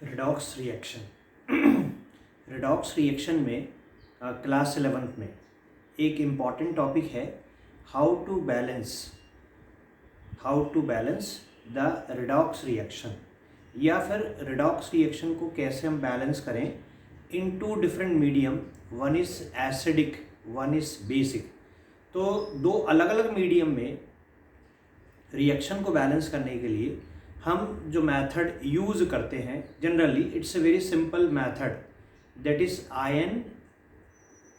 Redox reaction redox reaction में class 11th में एक इम्पॉर्टेंट टॉपिक है how to balance the redox reaction, या फिर रिडॉक्स रिएक्शन को कैसे हम बैलेंस करें in two different medium, one is acidic one is basic. तो दो अलग अलग मीडियम में रिएक्शन को बैलेंस करने के लिए हम जो मेथड यूज़ करते हैं generally it's a very simple method, that is ion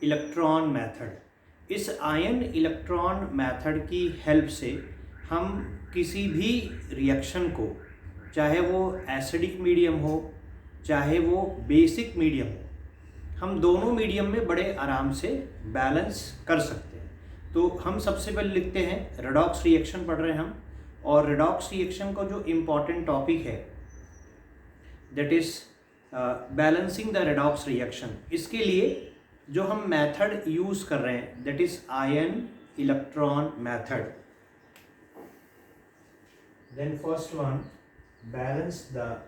electron method. इस आयन इलेक्ट्रॉन मेथड की हेल्प से हम किसी भी रिएक्शन को, चाहे वो एसिडिक मीडियम हो चाहे वो बेसिक मीडियम हो, हम दोनों मीडियम में बड़े आराम से बैलेंस कर सकते हैं। तो हम सबसे पहले लिखते हैं रिडॉक्स रिएक्शन पढ़ रहे हैं हम, और रिडॉक्स रिएक्शन का जो इम्पॉर्टेंट टॉपिक है that is balancing the redox reaction. इसके लिए जो हम मेथड यूज़ कर रहे हैं that is ion electron method. Then first one, balance the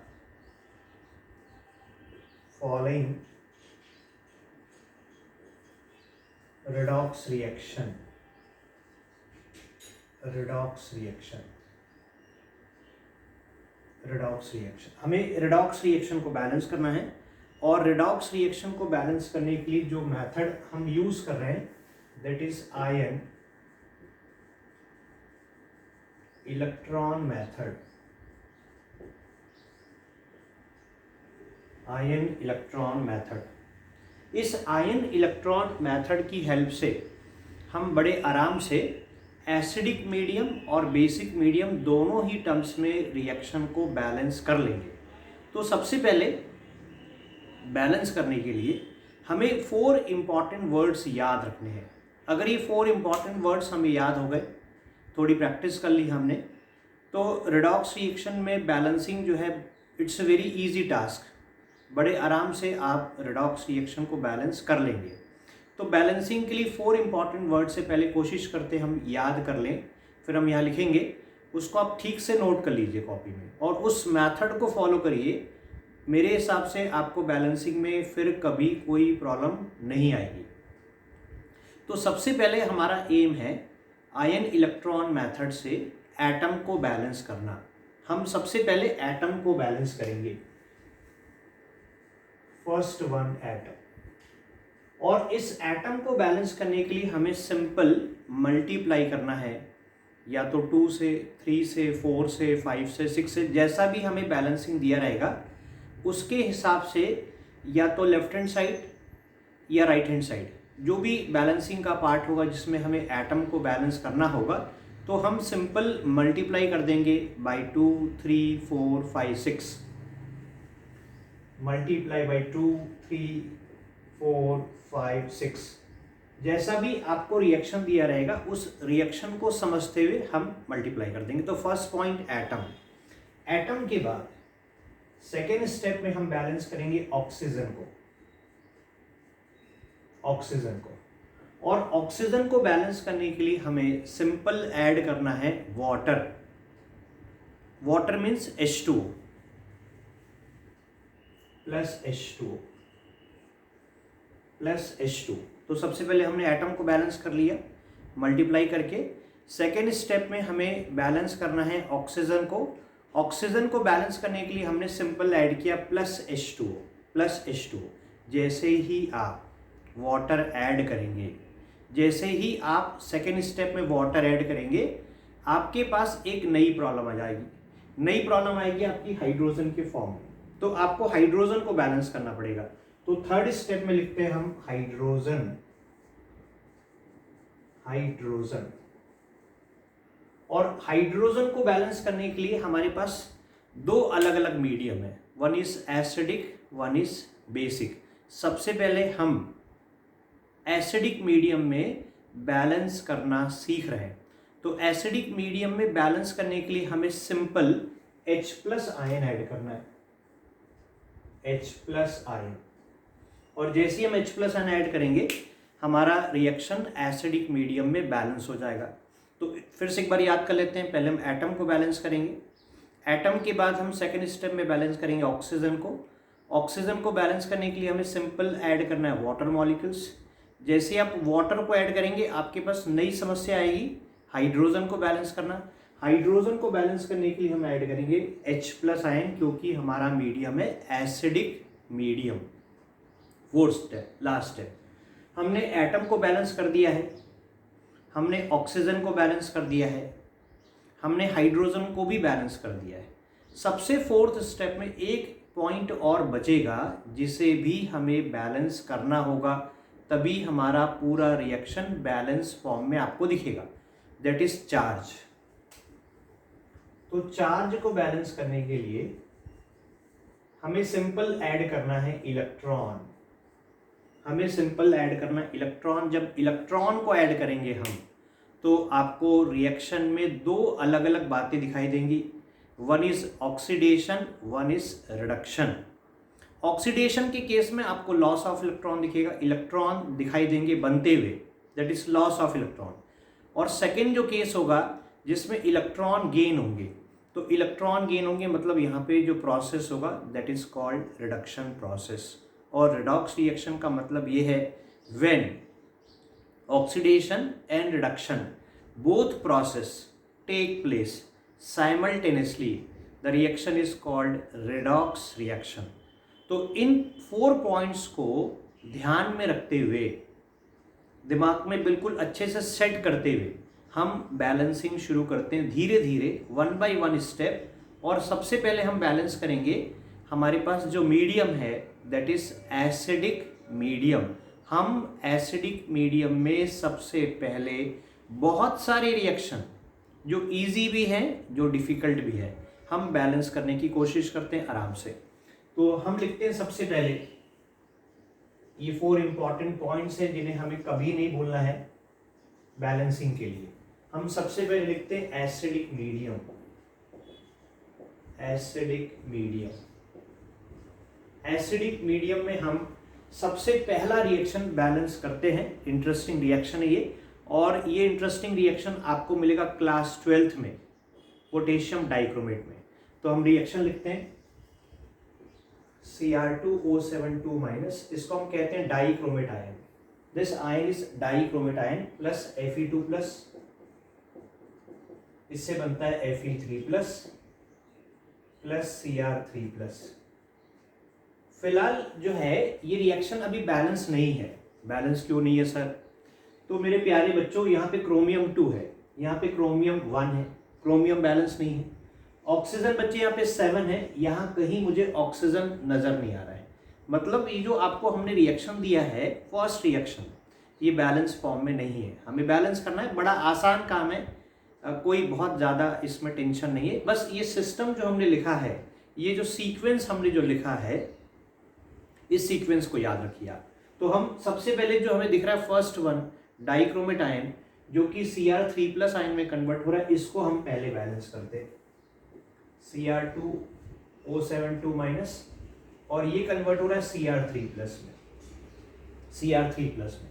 following redox reaction। हमें रिडॉक्स रिएक्शन को बैलेंस करना है, और रिडॉक्स रिएक्शन को बैलेंस करने के लिए जो मेथड हम यूज कर रहे हैं that is ion electron method. Ion electron method, इस आयन इलेक्ट्रॉन मेथड की हेल्प से हम बड़े आराम से एसिडिक मीडियम और बेसिक मीडियम दोनों ही टर्म्स में रिएक्शन को बैलेंस कर लेंगे। तो सबसे पहले बैलेंस करने के लिए हमें 4 इम्पॉर्टेंट वर्ड्स याद रखने हैं। अगर ये 4 इम्पॉर्टेंट वर्ड्स हमें याद हो गए, थोड़ी प्रैक्टिस कर ली हमने, तो रिडॉक्स रिएक्शन में बैलेंसिंग जो है it's a very easy task. बड़े आराम से आप रिडॉक्स रिएक्शन को बैलेंस कर लेंगे। तो बैलेंसिंग के लिए 4 इंपॉर्टेंट वर्ड से पहले कोशिश करते हम याद कर लें, फिर हम यहाँ लिखेंगे, उसको आप ठीक से नोट कर लीजिए कॉपी में और उस मेथड को फॉलो करिए। मेरे हिसाब से आपको बैलेंसिंग में फिर कभी कोई प्रॉब्लम नहीं आएगी। तो सबसे पहले हमारा एम है आयन इलेक्ट्रॉन मेथड से एटम को बैलेंस करना। हम सबसे पहले एटम को बैलेंस करेंगे, फर्स्ट वन एटम। और इस एटम को बैलेंस करने के लिए हमें सिंपल मल्टीप्लाई करना है, या तो 2 से 3 से 4 से 5 से 6 से, जैसा भी हमें बैलेंसिंग दिया रहेगा उसके हिसाब से, या तो लेफ्ट हैंड साइड या राइट हैंड साइड, जो भी बैलेंसिंग का पार्ट होगा जिसमें हमें एटम को बैलेंस करना होगा, तो हम सिंपल मल्टीप्लाई कर देंगे बाई 2 3 4 5 6। मल्टीप्लाई बाई 2 3 4 5 6, जैसा भी आपको रिएक्शन दिया रहेगा उस रिएक्शन को समझते हुए हम मल्टीप्लाई कर देंगे। तो फर्स्ट पॉइंट एटम। एटम के बाद सेकेंड स्टेप में हम बैलेंस करेंगे ऑक्सीजन को। और ऑक्सीजन को बैलेंस करने के लिए हमें सिंपल ऐड करना है water means H2O plus H2। तो सबसे पहले हमने एटम को बैलेंस कर लिया मल्टीप्लाई करके। सेकेंड स्टेप में हमें बैलेंस करना है ऑक्सीजन को। ऑक्सीजन को बैलेंस करने के लिए हमने सिंपल ऐड किया प्लस H2O। जैसे ही आप वाटर ऐड करेंगे, जैसे ही आप सेकेंड स्टेप में वाटर ऐड करेंगे, आपके पास एक नई प्रॉब्लम आ जाएगी। नई प्रॉब्लम आएगी आपकी हाइड्रोजन के फॉर्म में। तो आपको हाइड्रोजन को बैलेंस करना पड़ेगा। तो थर्ड स्टेप में लिखते हैं हम हाइड्रोजन। और हाइड्रोजन को बैलेंस करने के लिए हमारे पास 2 अलग अलग मीडियम है, one is acidic one is basic. सबसे पहले हम एसिडिक मीडियम में बैलेंस करना सीख रहे हैं। तो एसिडिक मीडियम में बैलेंस करने के लिए हमें सिंपल H+ आयन ऐड करना है, H+ आयन। और जैसे ही हम H+ आयन ऐड करेंगे हमारा रिएक्शन एसिडिक मीडियम में बैलेंस हो जाएगा। तो फिर से एक बार याद कर लेते हैं, पहले हम एटम को बैलेंस करेंगे। एटम के बाद हम सेकेंड स्टेप में बैलेंस करेंगे ऑक्सीजन को। ऑक्सीजन को बैलेंस करने के लिए हमें सिंपल ऐड करना है वाटर मॉलिक्यूल्स। जैसे आप वाटर को ऐड करेंगे आपके पास नई समस्या आएगी हाइड्रोजन को बैलेंस करना। हाइड्रोजन को बैलेंस करने के लिए हम ऐड करेंगे H+ आयन, क्योंकि हमारा मीडियम है acidic medium. Fourth step, last step, हमने एटम को बैलेंस कर दिया है, हमने ऑक्सीजन को बैलेंस कर दिया है, हमने हाइड्रोजन को भी बैलेंस कर दिया है। सबसे फोर्थ स्टेप में एक पॉइंट और बचेगा जिसे भी हमें बैलेंस करना होगा, तभी हमारा पूरा रिएक्शन बैलेंस फॉर्म में आपको दिखेगा, दैट इज चार्ज। तो चार्ज को बैलेंस करने के लिए हमें सिंपल ऐड करना है इलेक्ट्रॉन। हमें सिंपल ऐड करना है इलेक्ट्रॉन। जब इलेक्ट्रॉन को ऐड करेंगे हम, तो आपको रिएक्शन में दो अलग अलग बातें दिखाई देंगी। One is oxidation, one is reduction. Oxidation के केस में आपको लॉस ऑफ इलेक्ट्रॉन दिखेगा, इलेक्ट्रॉन दिखाई देंगे बनते हुए, that is loss of electron. और सेकेंड जो केस होगा जिसमें इलेक्ट्रॉन गेन होंगे, तो इलेक्ट्रॉन गेन होंगे मतलब यहाँ पे जो प्रोसेस होगा that is called reduction process. और रिडॉक्स रिएक्शन का मतलब ये है when oxidation and reduction both process take place simultaneously, the reaction is called redox reaction. तो इन 4 पॉइंट्स को ध्यान में रखते हुए, दिमाग में बिल्कुल अच्छे से सेट करते हुए हम बैलेंसिंग शुरू करते हैं धीरे धीरे, 1 बाय 1 स्टेप। और सबसे पहले हम बैलेंस करेंगे हमारे पास जो मीडियम है दैट इज एसिडिक मीडियम। हम एसिडिक मीडियम में सबसे पहले बहुत सारे रिएक्शन जो इजी भी हैं, जो डिफ़िकल्ट भी है, हम बैलेंस करने की कोशिश करते हैं आराम से। तो हम लिखते हैं सबसे पहले, ये 4 इंपॉर्टेंट पॉइंट्स हैं जिन्हें हमें कभी नहीं भूलना है बैलेंसिंग के लिए। हम सबसे पहले लिखते हैं acidic medium. Acidic medium, acidic medium में हम सबसे पहला रिएक्शन बैलेंस करते हैं। इंटरेस्टिंग रिएक्शन है ये, और ये इंटरेस्टिंग रिएक्शन आपको मिलेगा क्लास 12th में पोटेशियम डाइक्रोमेट में। तो हम रिएक्शन लिखते हैं Cr2O72-, इसको हम कहते हैं dichromate ion. This ion is dichromate ion plus Fe2+, इससे बनता है Fe3+ प्लस Cr3+। फिलहाल जो है ये रिएक्शन अभी बैलेंस नहीं है। बैलेंस क्यों नहीं है सर? तो मेरे प्यारे बच्चों, यहाँ पे क्रोमियम 2 है, यहाँ पे क्रोमियम 1 है, क्रोमियम बैलेंस नहीं है। ऑक्सीजन बच्चे यहाँ पे 7 है, यहाँ कहीं मुझे ऑक्सीजन नजर नहीं आ रहा है। मतलब ये जो आपको हमने रिएक्शन दिया है फर्स्ट रिएक्शन, ये बैलेंस फॉर्म में नहीं है। हमें बैलेंस करना है, बड़ा आसान काम है, कोई बहुत ज़्यादा इसमें टेंशन नहीं है। बस ये सिस्टम जो हमने लिखा है, ये जो सीक्वेंस हमने जो लिखा है, इस सीक्वेंस को याद रखिए आप। तो हम सबसे पहले जो हमें दिख रहा है फर्स्ट वन डाइक्रोमेट आयन, जो कि Cr3+ आयन में कन्वर्ट हो रहा है, इसको हम पहले बैलेंस करते हैं। Cr2O72-, और ये कन्वर्ट हो रहा है Cr3+ में, Cr3+ में।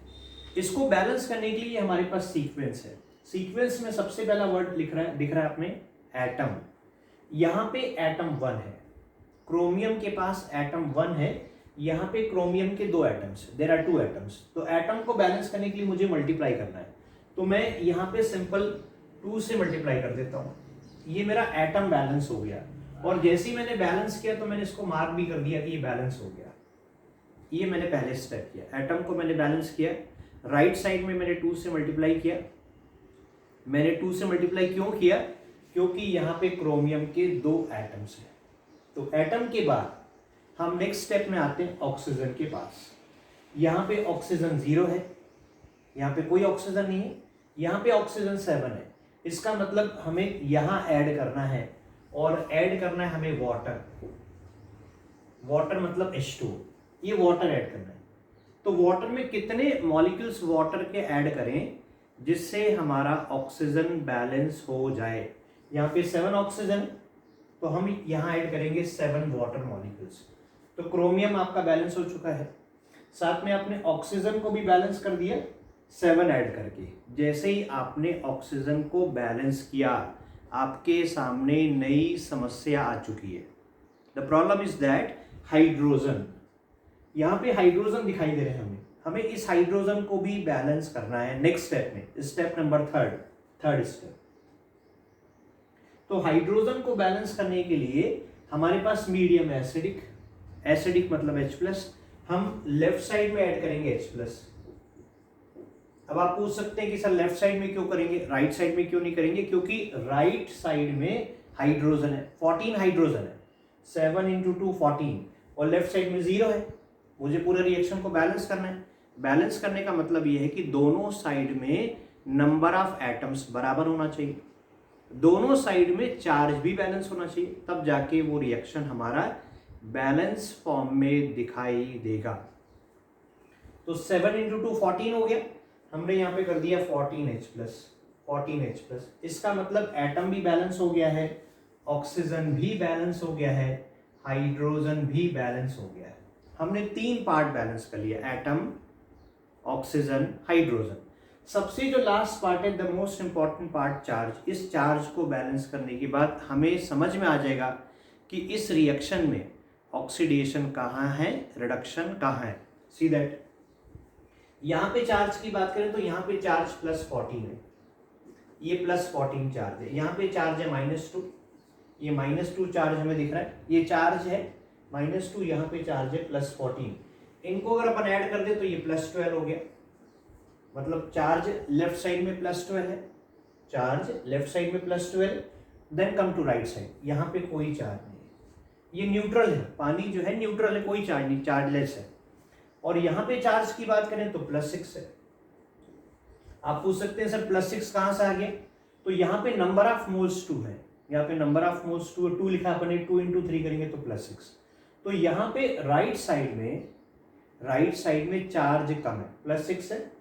इसको बैलेंस करने के लिए हमारे पास सीक्वेंस है। सीक्वेंस में सबसे पहला वर्ड दिख रहा है अपने एटम। यहाँ पे एटम 1 है, क्रोमियम के पास एटम 1 है, यहाँ पे क्रोमियम के 2 एटम्स, देयर आर 2 एटम्स। तो एटम को बैलेंस करने के लिए मुझे मल्टीप्लाई करना है, तो मैं यहाँ पे सिंपल 2 से मल्टीप्लाई कर देता हूँ। ये मेरा एटम बैलेंस हो गया, और जैसे ही मैंने बैलेंस किया तो मैंने इसको मार्क भी कर दिया कि ये बैलेंस हो गया। ये मैंने पहले स्टेप किया, एटम को मैंने बैलेंस किया। राइट साइड में मैंने 2 से मल्टीप्लाई किया। मैंने 2 से मल्टीप्लाई क्यों किया? क्योंकि यहाँ पे क्रोमियम के 2 एटम्स हैं। तो एटम के बाद हम नेक्स्ट स्टेप में आते हैं ऑक्सीजन के पास। यहाँ पे ऑक्सीजन 0 है, यहाँ पे कोई ऑक्सीजन नहीं है, यहाँ पे ऑक्सीजन 7 है। इसका मतलब हमें यहाँ ऐड करना है, और ऐड करना है हमें वाटर। वाटर मतलब H2, ये वाटर ऐड करना है। तो वाटर में कितने मॉलिक्यूल्स वाटर के ऐड करें जिससे हमारा ऑक्सीजन बैलेंस हो जाए? यहाँ पे 7 ऑक्सीजन, तो हम यहाँ ऐड करेंगे 7 वाटर मॉलिक्यूल्स। तो क्रोमियम आपका बैलेंस हो चुका है, साथ में आपने ऑक्सीजन को भी बैलेंस कर दिया 7 ऐड करके। जैसे ही आपने ऑक्सीजन को बैलेंस किया, आपके सामने नई समस्या आ चुकी है। The problem is that hydrogen, यहाँ पे हाइड्रोजन दिखाई दे रहे हैं हमें इस हाइड्रोजन को भी बैलेंस करना है नेक्स्ट स्टेप में, स्टेप नंबर थर्ड स्टेप। तो हाइड्रोजन को बैलेंस करने के लिए हमारे पास मीडियम एसिडिक मतलब H+, हम लेफ्ट साइड में ऐड करेंगे H+। अब आप पूछ सकते हैं कि सर लेफ्ट साइड में क्यों करेंगे, राइट साइड में क्यों नहीं करेंगे? क्योंकि राइट साइड में हाइड्रोजन है, 14 हाइड्रोजन है, 7 × 2 14, और लेफ्ट साइड में 0 है। मुझे पूरे रिएक्शन को बैलेंस करना है। बैलेंस करने का मतलब यह है कि दोनों साइड में नंबर ऑफ एटम्स बराबर होना चाहिए, दोनों साइड में चार्ज भी बैलेंस होना चाहिए, तब जाके वो रिएक्शन हमारा बैलेंस फॉर्म में दिखाई देगा। तो 7 × 2 14 हो गया, हमने यहाँ पे कर दिया 14H+। इसका मतलब एटम भी बैलेंस हो गया है, ऑक्सीजन भी बैलेंस हो गया है, हाइड्रोजन भी बैलेंस हो गया है। हमने 3 पार्ट बैलेंस कर लिया, एटम, ऑक्सीजन, हाइड्रोजन। सबसे जो लास्ट पार्ट है, the most important part, charge. इस चार्ज को बैलेंस करने के बाद हमें समझ में आ जाएगा कि इस रिएक्शन में ऑक्सीडेशन कहाँ है, रिडक्शन कहाँ है। सी दैट यहाँ पे चार्ज की बात करें तो यहाँ पे चार्ज +14 है, ये +14 चार्ज है। यहाँ पे चार्ज है -2, ये -2 चार्ज हमें दिख रहा है, ये चार्ज है -2, यहाँ पे चार्ज है +14। इनको अगर अपन ऐड कर दे तो ये +12 हो गया। मतलब चार्ज लेफ्ट साइड में +12 है, चार्ज लेफ्ट साइड में +12। Then come to right side, यहाँ पे कोई चार्ज नहीं है, ये न्यूट्रल है, पानी जो है न्यूट्रल है, कोई चार्ज नहीं, चार्जलेस है। और यहाँ पे चार्ज की बात करें तो +6 है। आप पूछ सकते हैं सर +6 कहाँ से आ गया? तो यहाँ पे नंबर ऑफ मोल्स 2 है, यहाँ पे नंबर ऑफ मोल्स 2 लिखा अपन, 2 × 3 करेंगे तो +6। तो यहाँ पे राइट साइड में चार्ज कम है, +6 है,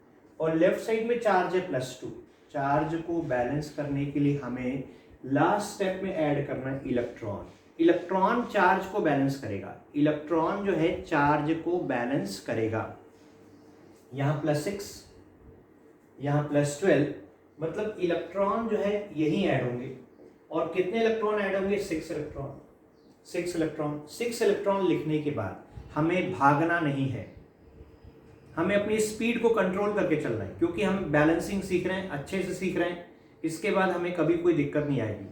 और लेफ्ट साइड में चार्ज है +2। चार्ज को बैलेंस करने के लिए हमें लास्ट स्टेप में ऐड करना है इलेक्ट्रॉन। इलेक्ट्रॉन चार्ज को बैलेंस करेगा, इलेक्ट्रॉन जो है चार्ज को बैलेंस करेगा। यहाँ +6, यहाँ +12, मतलब इलेक्ट्रॉन जो है यही ऐड होंगे। और कितने इलेक्ट्रॉन ऐड होंगे? 6 इलेक्ट्रॉन। 6 इलेक्ट्रॉन लिखने के बाद हमें भागना नहीं है, हमें अपनी स्पीड को कंट्रोल करके चलना है, क्योंकि हम बैलेंसिंग सीख रहे हैं, अच्छे से सीख रहे हैं, इसके बाद हमें कभी कोई दिक्कत नहीं आएगी।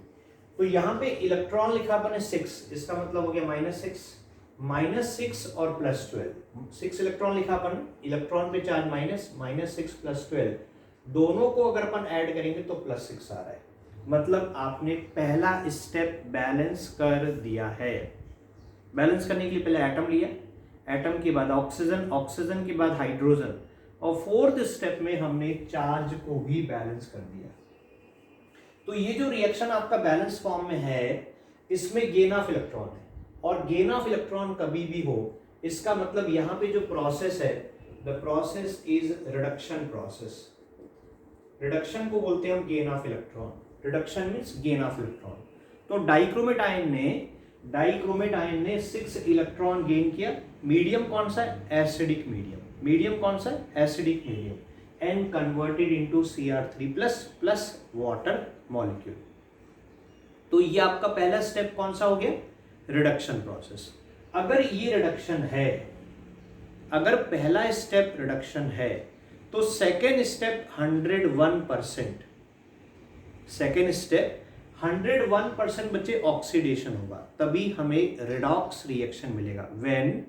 तो यहाँ पे इलेक्ट्रॉन लिखा अपन ने 6, इसका मतलब हो गया -6 और +12। 6 इलेक्ट्रॉन लिखा अपन, इलेक्ट्रॉन पे चार्ज -6 +12, दोनों को अगर अपन ऐड करेंगे तो +6 आ रहा है। मतलब आपने पहला स्टेप बैलेंस कर दिया है। बैलेंस करने के लिए पहले एटम लिया, एटम के बाद ऑक्सीजन, ऑक्सीजन के बाद हाइड्रोजन, और 4th स्टेप में हमने चार्ज को भी बैलेंस कर दिया। तो ये जो रिएक्शन आपका बैलेंस फॉर्म में है, इसमें गेन ऑफ इलेक्ट्रॉन है, और गेन ऑफ इलेक्ट्रॉन कभी भी हो, इसका मतलब यहाँ पे जो प्रोसेस है, the process is reduction process. Reduction को बोलते हैं हम gain of electron, reduction means gain of electron. तो डाइक्रोमेट आयन ने 6 इलेक्ट्रॉन गेन किया। मीडियम कौन सा है? Acidic medium. मीडियम कौन सा है? Acidic medium, and converted into Cr3+ plus water molecule. तो ये आपका पहला स्टेप कौन सा हो गया? Reduction process. अगर ये रिडक्शन है, अगर पहला स्टेप रिडक्शन है, तो सेकेंड स्टेप 101%, सेकेंड स्टेप 101% बच्चे ऑक्सीडेशन होगा, तभी हमें रिडॉक्स रिएक्शन मिलेगा। When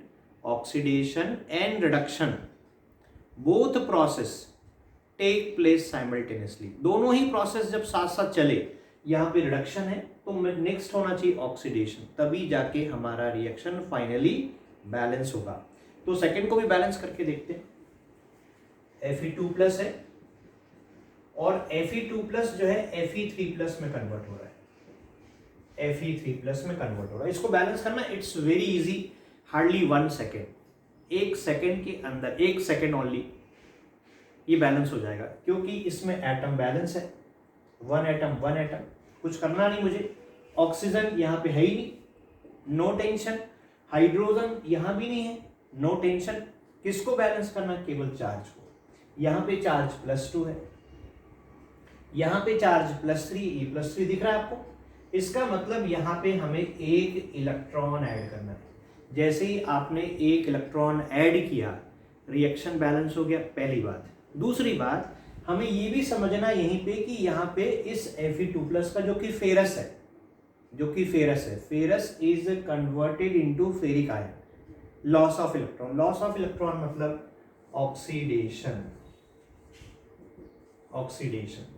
oxidation and reduction both process take place simultaneously, दोनों ही प्रोसेस जब साथ साथ चले, यहाँ पे रिडक्शन है तो नेक्स्ट होना चाहिए ऑक्सीडेशन, तभी जाके हमारा रिएक्शन फाइनली बैलेंस होगा। तो सेकेंड को भी बैलेंस करके देखते हैं। Fe2+ है, और Fe2+ जो है Fe3+ में कन्वर्ट हो रहा है, Fe3+ में कन्वर्ट हो रहा है। इसको बैलेंस करना it's very easy, hardly 1 second, 1 second के अंदर, 1 सेकेंड ओनली ये बैलेंस हो जाएगा, क्योंकि इसमें एटम बैलेंस है, 1 एटम 1 एटम, कुछ करना नहीं मुझे। ऑक्सीजन यहाँ पे है ही नहीं, नो टेंशन। हाइड्रोजन यहाँ भी नहीं है, नो टेंशन। किसको बैलेंस करना? केवल चार्ज को। यहाँ पे चार्ज +2 है, यहाँ पे चार्ज +3, ये +3 दिख रहा है आपको। इसका मतलब यहाँ पे हमें एक इलेक्ट्रॉन ऐड करना है। जैसे ही आपने एक इलेक्ट्रॉन ऐड किया, रिएक्शन बैलेंस हो गया, पहली बात। दूसरी बात, हमें ये भी समझना यहीं पे कि यहाँ पे इस Fe2+ का जो कि फेरस है, ferrous is converted into ferric ion. Loss of electron मतलब ऑक्सीडेशन।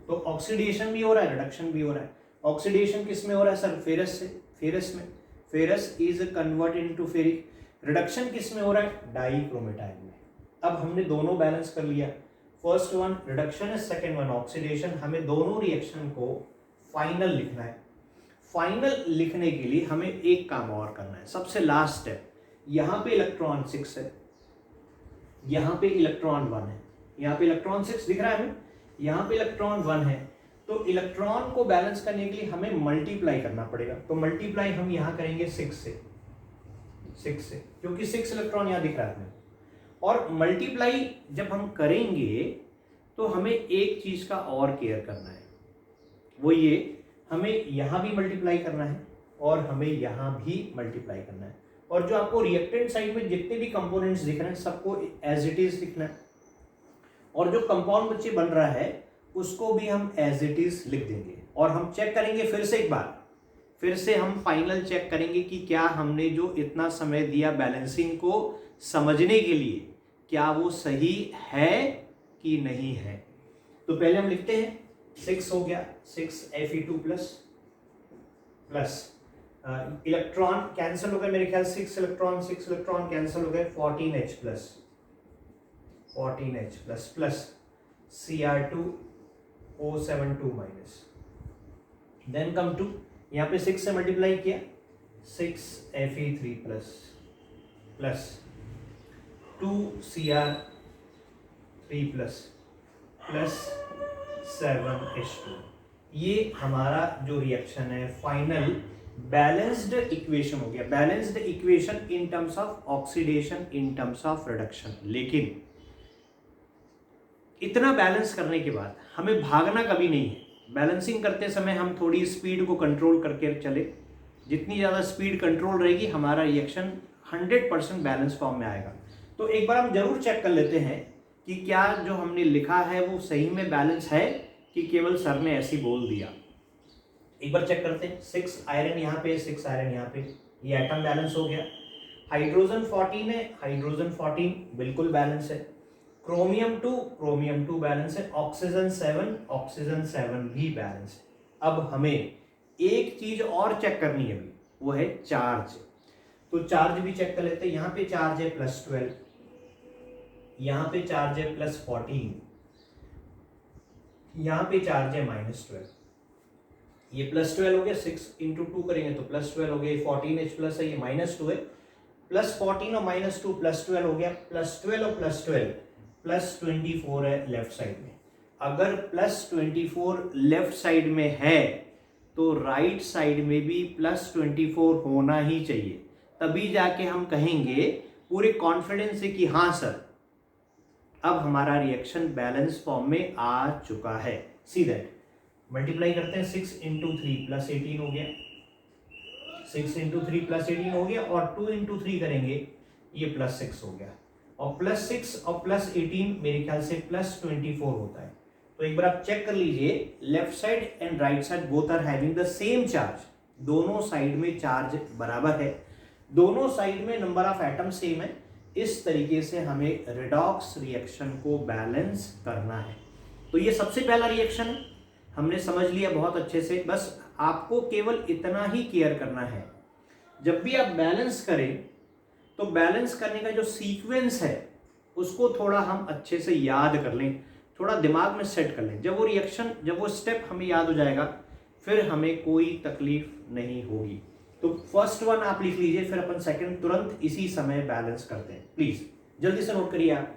तो ऑक्सीडेशन भी हो रहा है, रिडक्शन भी हो रहा है। ऑक्सीडेशन किस में हो रहा है सर? फेरस से, फेरस में। Ferrous is converted into ferric. Reduction किस में हो रहा है? डाइक्रोमेटाइन में। अब हमने दोनों बैलेंस कर लिया। फर्स्ट वन रिडक्शन है, सेकेंड वन ऑक्सीडेशन। हमें दोनों रिएक्शन को फाइनल लिखना है। फाइनल लिखने के लिए हमें एक काम और करना है, सबसे लास्ट स्टेप। यहाँ पे इलेक्ट्रॉन 6 है, यहाँ पे इलेक्ट्रॉन 1 है। यहाँ पे इलेक्ट्रॉन 6 दिख रहा है हमें, यहाँ पे इलेक्ट्रॉन 1 है। तो इलेक्ट्रॉन को बैलेंस करने के लिए हमें मल्टीप्लाई करना पड़ेगा। तो मल्टीप्लाई हम यहाँ करेंगे 6 से, क्योंकि 6 इलेक्ट्रॉन यहाँ दिख रहा है। और मल्टीप्लाई जब हम करेंगे तो हमें एक चीज का और केयर करना है, वो ये, हमें यहां भी मल्टीप्लाई करना है और हमें यहां भी मल्टीप्लाई करना है। और जो आपको रिएक्टेंट साइड में जितने भी कंपोनेंट्स दिख रहे हैं सबको एज इट इज लिखना है। और जो कंपाउंड बच्चे बन रहा है उसको भी हम एज इट इज लिख देंगे। और हम चेक करेंगे फिर से एक बार, फिर से हम फाइनल चेक करेंगे कि क्या हमने जो इतना समय दिया बैलेंसिंग को समझने के लिए, क्या वो सही है कि नहीं है। तो पहले हम लिखते हैं, 6 हो गया, 6 Fe2+ प्लस इलेक्ट्रॉन कैंसिल हो गए मेरे ख्याल, 6 इलेक्ट्रॉन कैंसिल हो गए, 14H plus Cr2O72-। Then come to, यहाँ पे 6 से मल्टीप्लाई किया, 6 Fe3+ plus 2Cr3+ plus 7H2। ये हमारा जो रिएक्शन है फाइनल बैलेंस्ड इक्वेशन हो गया। Balanced equation in terms of oxidation, in terms of reduction. लेकिन इतना बैलेंस करने के बाद हमें भागना कभी नहीं है। बैलेंसिंग करते समय हम थोड़ी स्पीड को कंट्रोल करके चले। जितनी ज़्यादा स्पीड कंट्रोल रहेगी हमारा रिएक्शन 100% बैलेंस फॉर्म में आएगा। तो एक बार हम जरूर चेक कर लेते हैं कि क्या जो हमने लिखा है वो सही में बैलेंस है कि केवल सर ने ऐसे बोल दिया। एक बार चेक करते हैं। 6 आयरन यहाँ पे, 6 आयरन यहाँ पे, ये एटम बैलेंस हो गया। हाइड्रोजन 14 है, हाइड्रोजन 14 बिल्कुल बैलेंस है। क्रोमियम 2 बैलेंस है। ऑक्सीजन 7 भी बैलेंस है। अब हमें एक चीज और चेक करनी है अभी, वो है चार्ज। तो चार्ज भी चेक कर लेते हैं। यहाँ पे चार्ज है +12, यहाँ पे चार्ज है +14, यहाँ पे चार्ज है -12। ये +12 हो गया, 6 × 2 करेंगे तो +12 हो गया। 14H+ है, ये -2 है। +14 और -2 +12 हो गया। +12 और +12 +24 है लेफ्ट साइड में। अगर +24 लेफ्ट साइड में है तो राइट साइड में भी +24 होना ही चाहिए। तभी जाके हम कहेंगे पूरे कॉन्फिडेंस से कि हाँ सर, अब हमारा रिएक्शन बैलेंस फॉर्म में आ चुका है। See that. मल्टीप्लाई करते हैं, 6 × 3 +18 हो गया, 6 × 3 +18 हो गया। और 2 × 3 करेंगे, ये +6 हो गया। और +6 और +18 मेरे ख्याल से +24 होता है। तो एक बार आप चेक कर लीजिए, left side and right side both are having the same charge. दोनों साइड में चार्ज बराबर है, दोनों साइड में नंबर ऑफ एटम सेम है। इस तरीके से हमें रिडॉक्स रिएक्शन को बैलेंस करना है। तो ये सबसे पहला रिएक्शन है, हमने समझ लिया बहुत अच्छे से। बस आपको केवल इतना ही केयर करना है, जब भी आप बैलेंस करें तो बैलेंस करने का जो सीक्वेंस है उसको थोड़ा हम अच्छे से याद कर लें, थोड़ा दिमाग में सेट कर लें। जब वो रिएक्शन, जब वो स्टेप हमें याद हो जाएगा, फिर हमें कोई तकलीफ नहीं होगी। तो फर्स्ट वन आप लिख लीजिए, फिर अपन सेकंड तुरंत इसी समय बैलेंस करते हैं। प्लीज जल्दी से नोट करिए आप।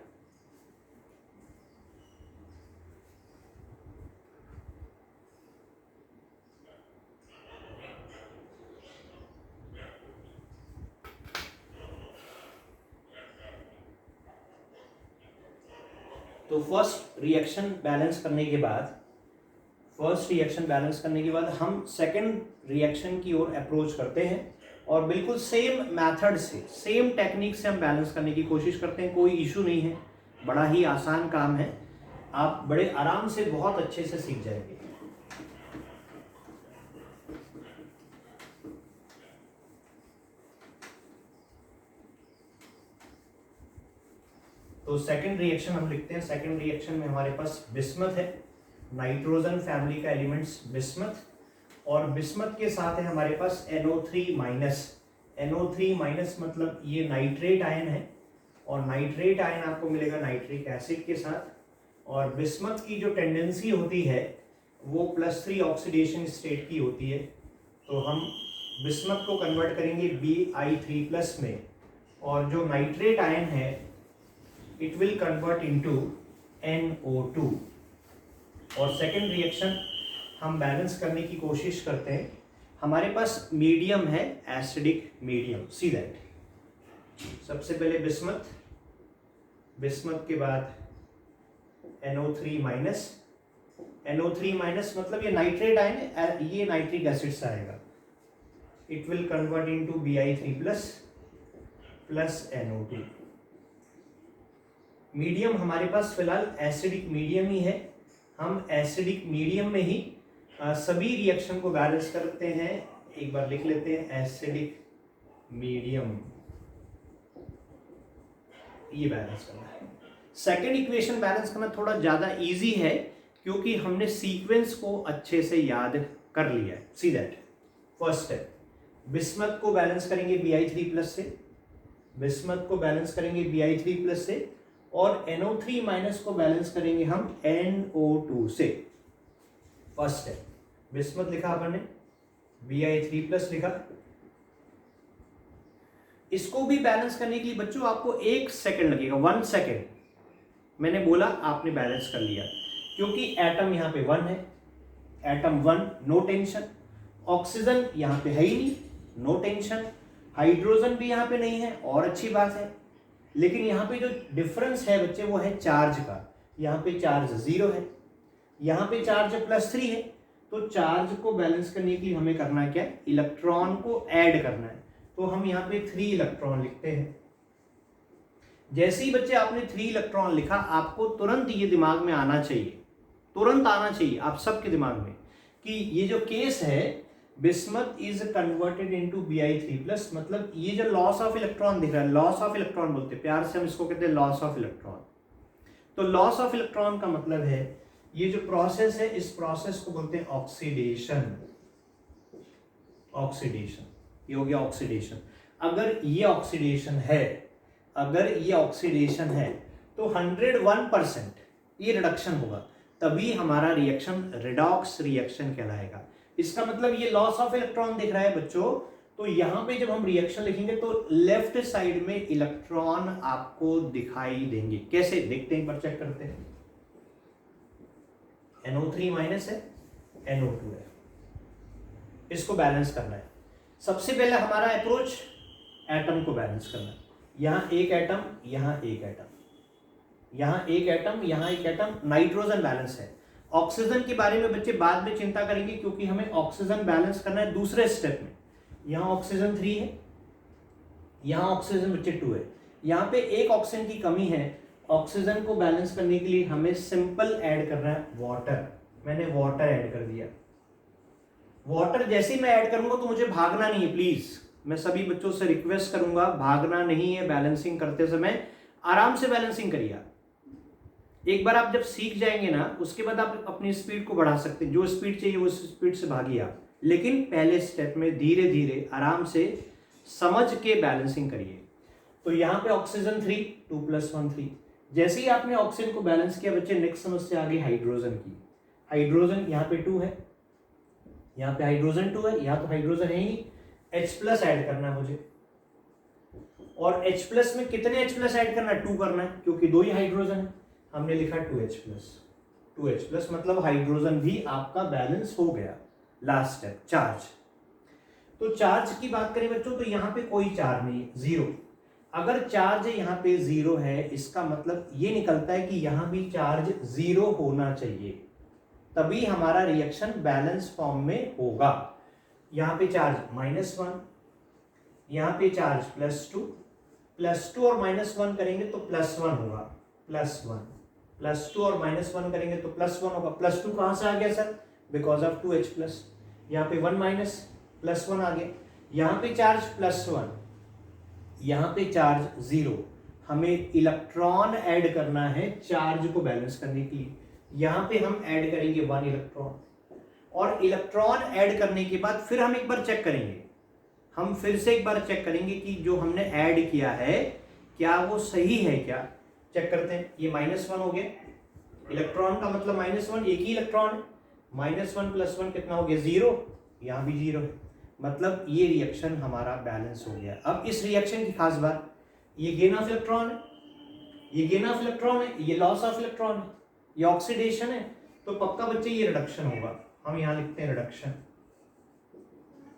तो फर्स्ट रिएक्शन बैलेंस करने के बाद फर्स्ट रिएक्शन बैलेंस करने के बाद हम सेकंड रिएक्शन की ओर अप्रोच करते हैं और बिल्कुल सेम मेथड से, सेम टेक्निक से हम बैलेंस करने की कोशिश करते हैं। कोई इशू नहीं है, बड़ा ही आसान काम है, आप बड़े आराम से बहुत अच्छे से सीख जाएंगे। तो सेकंड रिएक्शन हम लिखते हैं। सेकंड रिएक्शन में हमारे पास बिस्मथ है, नाइट्रोजन फैमिली का एलिमेंट्स बिस्मथ, और बिस्मथ के साथ है हमारे पास NO3 माइनस। NO3 माइनस मतलब ये नाइट्रेट आयन है, और नाइट्रेट आयन आपको मिलेगा नाइट्रिक एसिड के साथ। और बिस्मथ की जो टेंडेंसी होती है वो +3 ऑक्सीडेशन स्टेट की होती है, तो हम बिस्मथ को कन्वर्ट करेंगे Bi3+ में, और जो नाइट्रेट आयन है it will convert into NO2। और सेकेंड रिएक्शन हम बैलेंस करने की कोशिश करते हैं। हमारे पास मीडियम है, एसिडिक मीडियम, सी दैट। सबसे पहले बिस्मथ, बिस्मथ के बाद NO3 माइनस। NO3 माइनस मतलब ये नाइट्रेट आयन है, ये नाइट्रिक एसिड से आएगा, it will convert into Bi3+ plus NO2। Medium हमारे पास फिलहाल एसिडिक मीडियम ही है, हम एसिडिक मीडियम में ही सभी रिएक्शन को बैलेंस करते हैं। एक बार लिख लेते हैं, एसिडिक मीडियम, ये बैलेंस करना है। सेकेंड इक्वेशन बैलेंस करना थोड़ा ज़्यादा इजी है क्योंकि हमने सीक्वेंस को अच्छे से याद कर लिया है। See that, first step, bismuth को बैलेंस करेंगे Bi3+ से, बिस्मथ को बैलेंस करेंगे Bi3+ से, और NO3 माइनस को बैलेंस करेंगे हम NO2 से। फर्स्ट स्टेप, बिस्मथ लिखा अपन ने, Bi3+ लिखा। इसको भी बैलेंस करने के लिए बच्चों आपको 1 सेकेंड लगेगा, 1 सेकेंड। मैंने बोला आपने बैलेंस कर लिया, क्योंकि एटम यहाँ पे 1 है, एटम 1, नो टेंशन। ऑक्सीजन यहाँ पे है ही नहीं, नो टेंशन। हाइड्रोजन भी यहाँ पे नहीं है, और अच्छी बात है। लेकिन यहाँ पे जो डिफरेंस है बच्चे वो है चार्ज का। यहाँ पे चार्ज 0 है, यहाँ पे चार्ज +3 है। तो चार्ज को बैलेंस करने के लिए हमें करना है क्या, इलेक्ट्रॉन को ऐड करना है। तो हम यहाँ पे 3 इलेक्ट्रॉन लिखते हैं। जैसे ही बच्चे आपने 3 इलेक्ट्रॉन लिखा, आपको तुरंत ये दिमाग में आना चाहिए, तुरंत आना चाहिए आप सबके दिमाग में, कि ये जो केस है bismuth is converted into Bi3+, मतलब ये जो लॉस ऑफ इलेक्ट्रॉन दिख रहा है, लॉस ऑफ इलेक्ट्रॉन बोलते हैं, प्यार से हम इसको कहते हैं लॉस ऑफ इलेक्ट्रॉन। तो लॉस ऑफ इलेक्ट्रॉन का मतलब है ये जो प्रोसेस है, इस प्रोसेस को बोलते हैं ऑक्सीडेशन। ऑक्सीडेशन, ये हो गया ऑक्सीडेशन। अगर ये ऑक्सीडेशन है, अगर ये ऑक्सीडेशन है तो 101% ये रिडक्शन होगा, तभी हमारा रिएक्शन रिडॉक्स रिएक्शन कहलाएगा। इसका मतलब ये लॉस ऑफ इलेक्ट्रॉन दिख रहा है बच्चों, तो यहां पे जब हम रिएक्शन लिखेंगे तो लेफ्ट साइड में इलेक्ट्रॉन आपको दिखाई देंगे। कैसे देखते हैं, एक बार चेक करते हैं। NO3 माइनस है, NO2 है, इसको बैलेंस करना है। सबसे पहले हमारा अप्रोच एटम को बैलेंस करना है। यहाँ एक एटम, यहाँ एक एटम, यहाँ एक एटम, यहाँ एक एटम, नाइट्रोजन बैलेंस है। ऑक्सीजन के बारे में बच्चे बाद में चिंता करेंगे, क्योंकि हमें ऑक्सीजन बैलेंस करना है दूसरे स्टेप में। यहाँ ऑक्सीजन 3 है, यहाँ ऑक्सीजन बच्चे 2 है, यहाँ पे एक ऑक्सीजन की कमी है। ऑक्सीजन को बैलेंस करने के लिए हमें सिंपल ऐड करना है वाटर। मैंने वाटर ऐड कर दिया। वाटर जैसे ही मैं ऐड करूंगा तो मुझे भागना नहीं है, प्लीज मैं सभी बच्चों से रिक्वेस्ट करूंगा, भागना नहीं है। बैलेंसिंग करते समय आराम से बैलेंसिंग करिए। एक बार आप जब सीख जाएंगे ना, उसके बाद आप अपनी स्पीड को बढ़ा सकते हैं, जो स्पीड चाहिए उस स्पीड से भागिए आप। लेकिन पहले स्टेप में धीरे धीरे आराम से समझ के बैलेंसिंग करिए। तो यहाँ पे ऑक्सीजन 3, 2 + 1 3। जैसे ही आपने ऑक्सीजन को बैलेंस किया बच्चे, नेक्स्ट समस्या आ गई हाइड्रोजन की। हाइड्रोजन यहाँ पे 2 है, यहाँ पे हाइड्रोजन 2 है, यहाँ तो हाइड्रोजन है ही, H+ ऐड करना है मुझे। और H+ में कितने H+ ऐड करना है, 2 करना है, क्योंकि 2 ही हाइड्रोजन है। हमने लिखा 2H+। 2H+ मतलब हाइड्रोजन भी आपका बैलेंस हो गया। Last step, charge. तो चार्ज की बात करें बच्चों, तो यहाँ पे कोई चार्ज नहीं, 0। अगर चार्ज यहाँ पे 0 है, इसका मतलब ये निकलता है कि यहाँ भी चार्ज 0 होना चाहिए। तभी हमारा रिएक्शन बैलेंस फॉर्म में होगा। यहाँ पे चार्ज -1, यहाँ पे चार्ज +2, +2 और -1 करेंगे तो +1 होगा, +1, +2 और -1 करेंगे तो +1 होगा। +2 कहाँ से आ गया सर? Because of 2H+। यहाँ पे 1 माइनस +1 आ गया। यहाँ पे चार्ज +1, यहाँ पे चार्ज 0। हमें इलेक्ट्रॉन ऐड करना है चार्ज को बैलेंस करने के लिए। यहाँ पे हम ऐड करेंगे 1 इलेक्ट्रॉन, और इलेक्ट्रॉन ऐड करने के बाद फिर हम एक बार चेक करेंगे, हम फिर से एक बार चेक करेंगे कि जो हमने ऐड किया है क्या वो सही है क्या। चेक करते हैं। ये -1 हो गया, इलेक्ट्रॉन का मतलब -1, एक ही इलेक्ट्रॉन है। -1 + 1 कितना हो गया? 0। यहाँ भी 0 है, मतलब ये रिएक्शन हमारा बैलेंस हो गया। अब इस रिएक्शन की खास बात, ये गेन ऑफ इलेक्ट्रॉन है, ये गेन ऑफ इलेक्ट्रॉन है, ये लॉस ऑफ इलेक्ट्रॉन है, ये ऑक्सीडेशन है, तो पक्का बच्चे ये रिडक्शन होगा। हम यहाँ लिखते हैं रिडक्शन।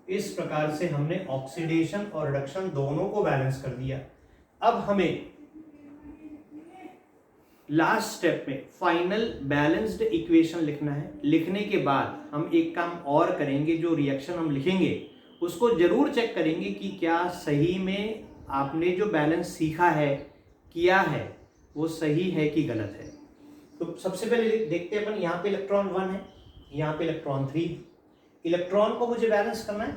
इस प्रकार से हमने ऑक्सीडेशन और रिडक्शन दोनों को बैलेंस कर दिया। अब हमें लास्ट स्टेप में फाइनल बैलेंस्ड इक्वेशन लिखना है। लिखने के बाद हम एक काम और करेंगे, जो रिएक्शन हम लिखेंगे उसको जरूर चेक करेंगे कि क्या सही में आपने जो बैलेंस सीखा है, किया है, वो सही है कि गलत है। तो सबसे पहले देखते हैं अपन, यहाँ पे इलेक्ट्रॉन 1 है, यहाँ पे इलेक्ट्रॉन 3। इलेक्ट्रॉन को मुझे बैलेंस करना है।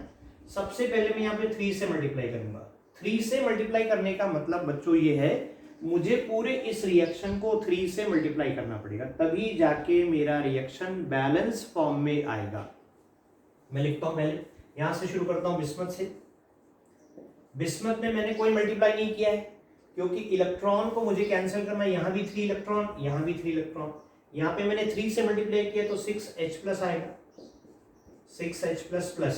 सबसे पहले मैं यहाँ पे 3 से मल्टीप्लाई करूंगा। 3 से मल्टीप्लाई करने का मतलब बच्चों ये है, मुझे पूरे इस रिएक्शन को 3 से मल्टीप्लाई करना पड़ेगा, तभी जाके मेरा रिएक्शन बैलेंस फॉर्म में आएगा। मैं लिखता हूं, पहले यहां से शुरू करता हूं बिस्मथ से। बिस्मथ में मैंने कोई मल्टीप्लाई नहीं किया है, क्योंकि इलेक्ट्रॉन को मुझे कैंसिल करना है। यहां भी 3 इलेक्ट्रॉन, यहां भी 3 इलेक्ट्रॉन। यहां पे मैंने 3 से मल्टीप्लाई किया तो 6H+ आएगा, 6H++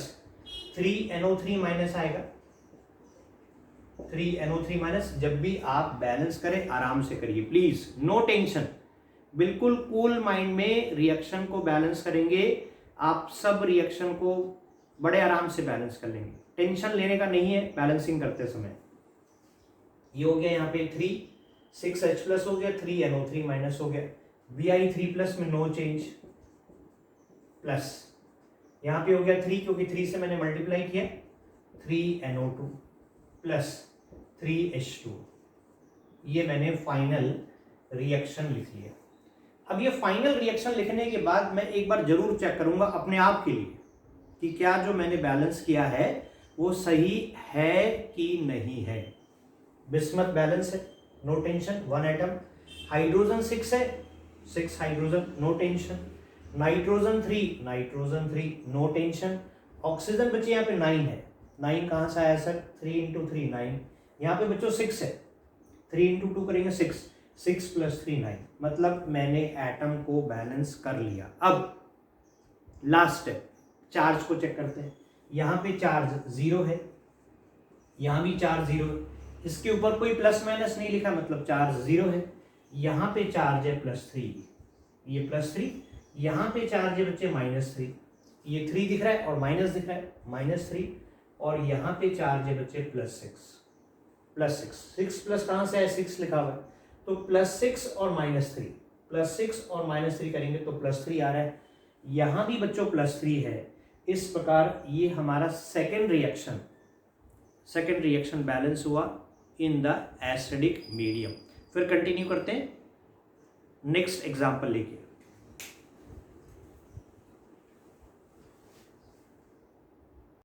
3NO3- आएगा, 3NO3-। जब भी आप बैलेंस करें आराम से करिए प्लीज, नो टेंशन, बिल्कुल कूल माइंड में रिएक्शन को बैलेंस करेंगे। आप सब रिएक्शन को बड़े आराम से बैलेंस कर लेंगे, टेंशन लेने का नहीं है बैलेंसिंग करते समय। ये हो गया यहाँ पे 3, 6H+ हो गया, 3NO3- हो गया, Bi3+ में नो चेंज, प्लस यहाँ पे हो गया 3, क्योंकि 3 से मैंने मल्टीप्लाई किया, 3NO2 प्लस 3H2। ये मैंने फाइनल रिएक्शन लिख लिया। अब ये फाइनल रिएक्शन लिखने के बाद मैं एक बार जरूर चेक करूंगा अपने आप के लिए कि क्या जो मैंने बैलेंस किया है वो सही है कि नहीं है। बिस्मथ बैलेंस है, नो टेंशन, 1 एटम। हाइड्रोजन 6 है, 6 hydrogen, no tension. Nitrogen 3, no tension. Oxygen बचे यहाँ पे 9 है, 9 कहाँ से आया सर? 3 × 3 9। यहाँ पे बच्चों 6 है, 3 × 2 करेंगे 6, 6 + 3 9, मतलब मैंने एटम को बैलेंस कर लिया। अब लास्ट स्टेप, चार्ज को चेक करते हैं। यहाँ पे चार्ज 0 है, यहाँ भी चार्ज 0 है, इसके ऊपर कोई प्लस- नहीं लिखा, मतलब चार्ज 0 है। यहाँ पे चार्ज है +3, ये +3। यहाँ पे चार्ज है बच्चे -3, ये 3 दिख रहा है और माइनस दिख रहा है, -3। और यहाँ पे चार्ज है बच्चे +6, 6 कहाँ से है? 6 लिखा हुआ है, तो +6 और -3, +6 और -3 करेंगे तो +3 आ रहा है। यहाँ भी बच्चों +3 है। इस प्रकार ये हमारा सेकेंड रिएक्शन बैलेंस हुआ इन द एसिडिक मीडियम। फिर कंटिन्यू करते हैं नेक्स्ट एग्जाम्पल लेके।